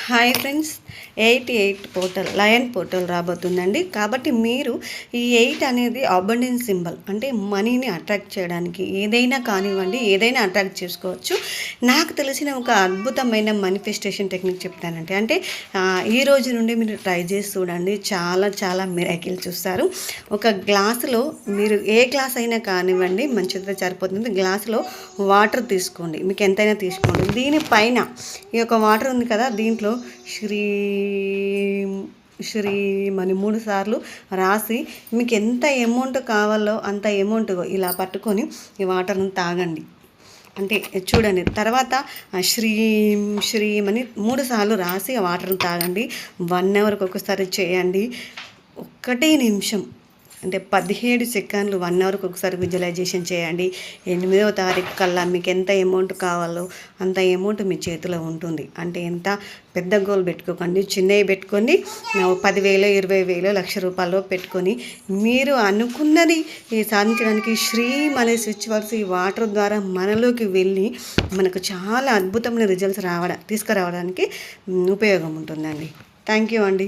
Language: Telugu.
Hi friends, 88 portal lion portal రాబోతుందండి. కాబట్టి మీరు ఈ 8 అనేది అబండెన్స్ సింబల్, అంటే మనీని అట్రాక్ట్ చేయడానికి ఏదైనా కానివ్వండి, ఏదైనా అట్రాక్ట్ చేసుకోవచ్చు. నాకు తెలిసిన ఒక అద్భుతమైన మేనిఫెస్టేషన్ టెక్నిక్ చెప్తానంటే, అంటే ఈ రోజు నుండి మీరు ట్రై చేసి చూడండి. చాలా చాలా మిరాకిల్ చూస్తారు. ఒక గ్లాసులో మీరు ఏ గ్లాస్ అయినా కానివ్వండి, మంచిగా సరిపోతుంది. గ్లాసులో వాటర్ తీసుకోండి, మీకు ఎంతైనా తీసుకోండి. దీనిపైన ఈ యొక్క వాటర్ ఉంది కదా, దీంట్లో శ్రీమని 3 సార్లు రాసి మీకు ఎంత అమౌంట్ కావాలో అంత అమౌంట్ ఇలా పట్టుకొని ఈ వాటర్ని తాగండి. అంటే చూడండి, తర్వాత శ్రీమని 3 సార్లు రాసి ఆ వాటర్ని తాగండి. 1 అవర్కి ఒకసారి చేయండి. 1 నిమిషం అంటే 17 సెకండ్లు 1 అవర్కి ఒకసారి విజువలైజేషన్ చేయండి. 8వ తారీఖు కల్లా మీకు ఎంత అమౌంట్ కావాలో అంత అమౌంట్ మీ చేతిలో ఉంటుంది. అంటే ఎంత పెద్ద గోల్ పెట్టుకోకండి, చిన్నవి పెట్టుకొని 10,000, 20,000, ₹1,00,000 పెట్టుకొని మీరు అనుకున్నది సాధించడానికి అనే స్విచ్ వర్డ్స్ ఈ వాటర్ ద్వారా మనలోకి వెళ్ళి మనకు చాలా అద్భుతమైన రిజల్ట్స్ తీసుకురావడానికి ఉపయోగం ఉంటుందండి. థ్యాంక్ యూ అండి.